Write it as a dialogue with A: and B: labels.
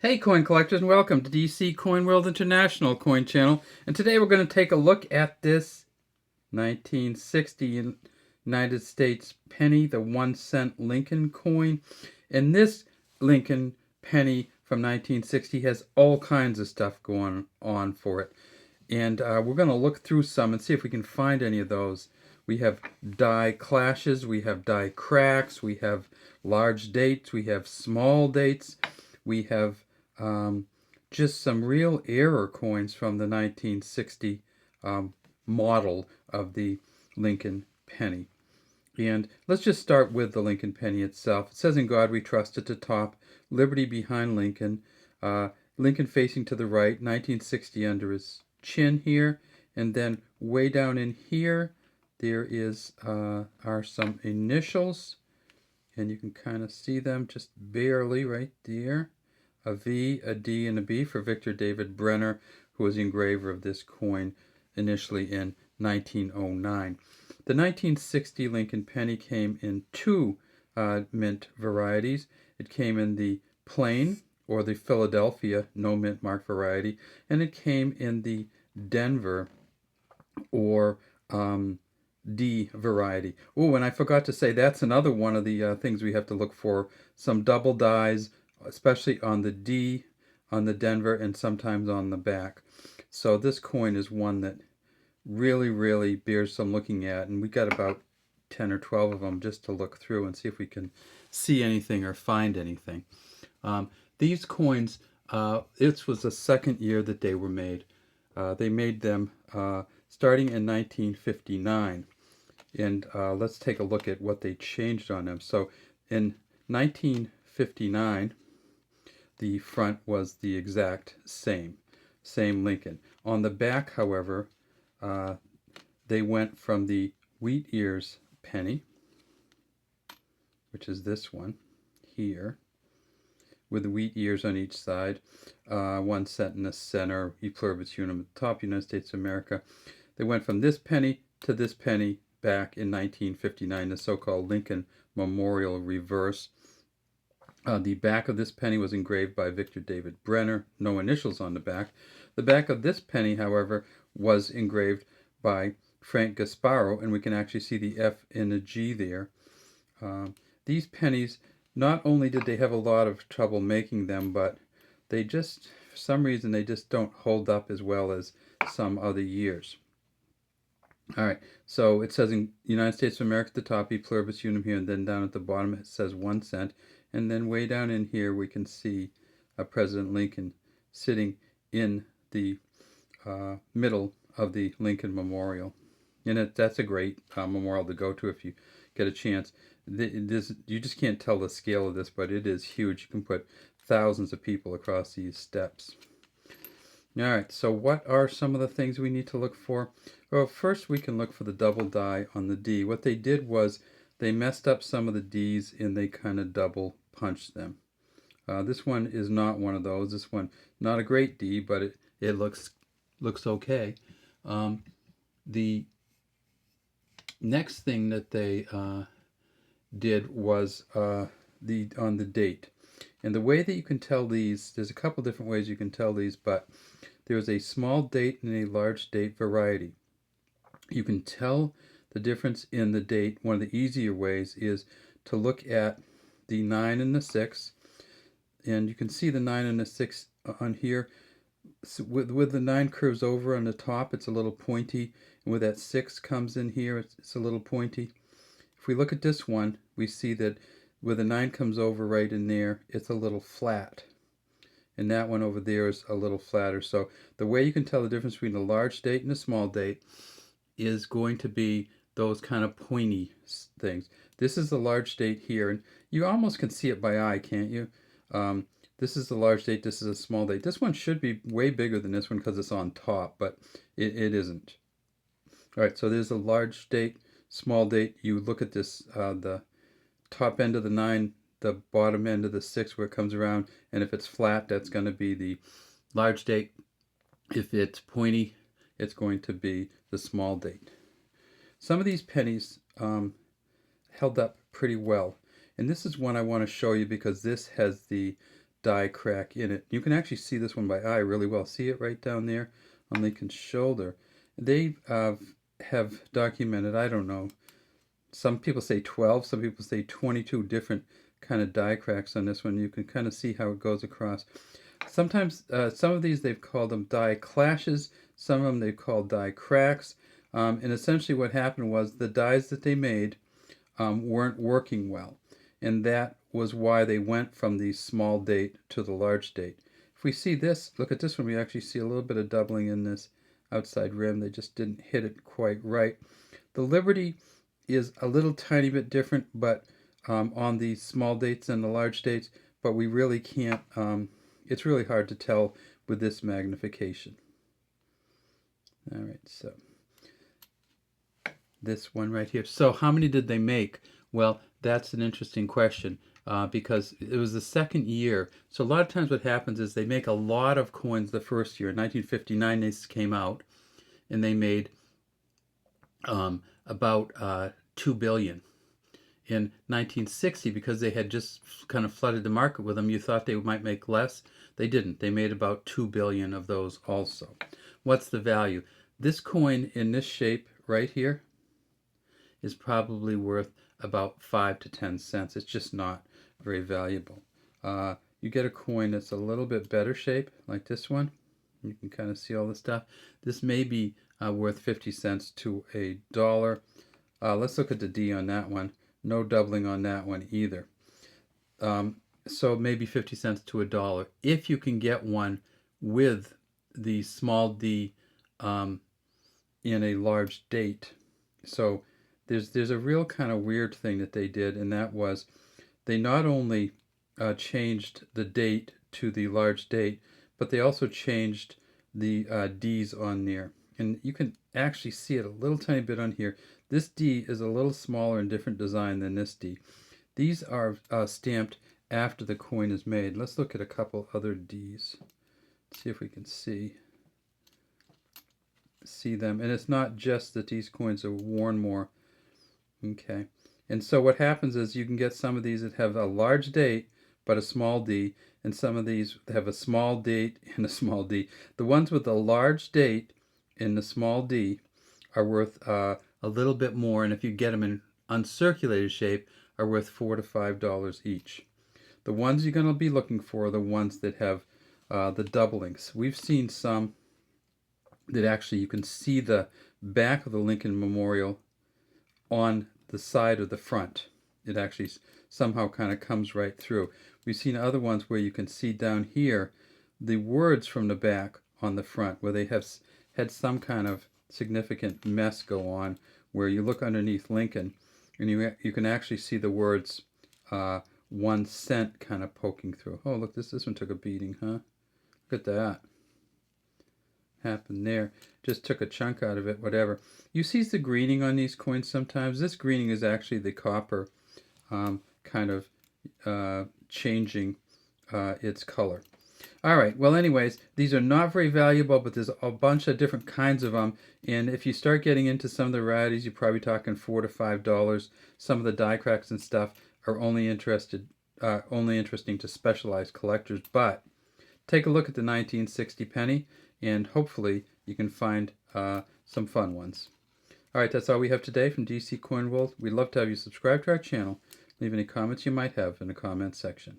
A: Hey coin collectors, and welcome to DC Coin World International Coin Channel. And today we're going to take a look at this 1960 United States penny, the 1 cent Lincoln coin. And this Lincoln penny from 1960 has all kinds of stuff going on for it. And we're going to look through some and see if we can find any of those. We have die clashes, we have die cracks, we have large dates, we have small dates, we have just some real error coins from the 1960 model of the Lincoln penny. And let's just start with the Lincoln penny itself. It says, "In God we trust," at the top, "Liberty behind Lincoln," Lincoln facing to the right, 1960 under his chin here, and then way down in here there are some initials, and you can kind of see them just barely right there. A V, a D, and a B for Victor David Brenner, who was the engraver of this coin initially in 1909. The 1960 Lincoln penny came in two mint varieties. It came in the plain, or the Philadelphia no mint mark variety, and it came in the Denver, or D variety. Oh, and I forgot to say that's another one of the things we have to look for. Some double dies, especially on the D, on the Denver, and sometimes on the back. So this coin is one that really bears some looking at, and we got about 10 or 12 of them just to look through and see if we can see anything or find anything. These coins, it was the second year that they were made. They made them starting in 1959. And let's take a look at what they changed on them. So in 1959, the front was the exact same Lincoln. On the back, however, uh, they went from the wheat ears penny, which is this one here, with the wheat ears on each side, 1 cent in the center, E pluribus unum at the top, United States of America. They went from this penny to this penny back in 1959, the so-called Lincoln Memorial Reverse. The back of this penny was engraved by Victor David Brenner, no initials on the back. The back of this penny, however, was engraved by Frank Gasparo, and we can actually see the F and the G there. These pennies, not only did they have a lot of trouble making them, but they just, for some reason, they just don't hold up as well as some other years. All right, so it says in United States of America at the top, E pluribus unum here, and then down at the bottom it says 1 cent. And then way down in here we can see President Lincoln sitting in the middle of the Lincoln Memorial. And that's a great memorial to go to if you get a chance. You just can't tell the scale of this, but it is huge. You can put thousands of people across these steps. All right, so what are some of the things we need to look for? Well, first we can look for the double die on the D. What they did was they messed up some of the D's and they kind of double punched them. This one is not one of those. This one, not a great D, but it looks okay. The next thing that they did was on the date. And the way that you can tell these, there's a couple different ways you can tell these, but there's a small date and a large date variety. You can tell the difference in the date. One of the easier ways is to look at the 9 and the 6, and you can see the 9 and the 6 on here. So with the 9 curves over on the top, it's a little pointy, and where that 6 comes in here, it's a little pointy. If we look at this one, we see that where the 9 comes over right in there, it's a little flat. And that one over there is a little flatter. So the way you can tell the difference between a large date and a small date is going to be those kind of pointy things. This is the large date here, and you almost can see it by eye, can't you? This is the large date, this is a small date. This one should be way bigger than this one because it's on top, but it isn't. All right, so there's a large date, small date. You look at this, the top end of the 9, the bottom end of the 6 where it comes around, and if it's flat, that's going to be the large date. If it's pointy, it's going to be the small date. Some of these pennies held up pretty well, and this is one I want to show you because this has the die crack in it. You can actually see this one by eye really well. See it right down there on Lincoln's shoulder. They have documented, I don't know, some people say 12, some people say 22 different kind of die cracks on this one. You can kind of see how it goes across. Sometimes some of these they've called them die clashes, some of them they've called die cracks, and essentially what happened was the dies that they made weren't working well, and that was why they went from the small date to the large date. If we see this, look at this one, we actually see a little bit of doubling in this outside rim. They just didn't hit it quite right. The Liberty is a little tiny bit different, but on the small dates and the large dates, but we really can't, it's really hard to tell with this magnification. All right, so this one right here. So how many did they make? Well, that's an interesting question because it was the second year. So a lot of times what happens is they make a lot of coins the first year. In 1959, this came out, and they made about 2 billion. In 1960, because they had just kind of flooded the market with them, you thought they might make less. They didn't. They made about 2 billion of those also. What's the value? This coin in this shape right here is probably worth about 5 to 10 cents. It's just not very valuable. You get a coin that's a little bit better shape, like this one. You can kind of see all the stuff. This may be worth 50 cents to $1. Let's look at the D on that one. No doubling on that one either. So maybe 50 cents to $1. If you can get one with the small d in a large date. So there's a real kind of weird thing that they did, and that was they not only changed the date to the large date, but they also changed the D's on there. And you can actually see it a little tiny bit on here. This D is a little smaller and different design than this D. These are stamped after the coin is made. Let's look at a couple other D's. See if we can see them. And it's not just that these coins are worn more. Okay. And so what happens is you can get some of these that have a large date but a small d, and some of these have a small date and a small d. The ones with the large date and the small d are worth a little bit more, and if you get them in uncirculated shape, are worth $4 to $5 each. The ones you're going to be looking for are the ones that have the doublings. We've seen some that actually you can see the back of the Lincoln Memorial on the side of the front. It actually somehow kind of comes right through. We've seen other ones where you can see down here the words from the back on the front, where they have had some kind of significant mess go on, where you look underneath Lincoln and you can actually see the words 1 cent kind of poking through. Oh, look, this one took a beating, huh? Look at that. Happened there. Just took a chunk out of it, whatever. You see the greening on these coins sometimes. This greening is actually the copper kind of changing its color. All right, well, anyways, these are not very valuable, but there's a bunch of different kinds of them. And if you start getting into some of the varieties, you're probably talking $4 to $5. Some of the die cracks and stuff are only interesting to specialized collectors. But take a look at the 1960 penny, and hopefully you can find some fun ones. All right, that's all we have today from DC Coin World. We'd love to have you subscribe to our channel. Leave any comments you might have in the comments section.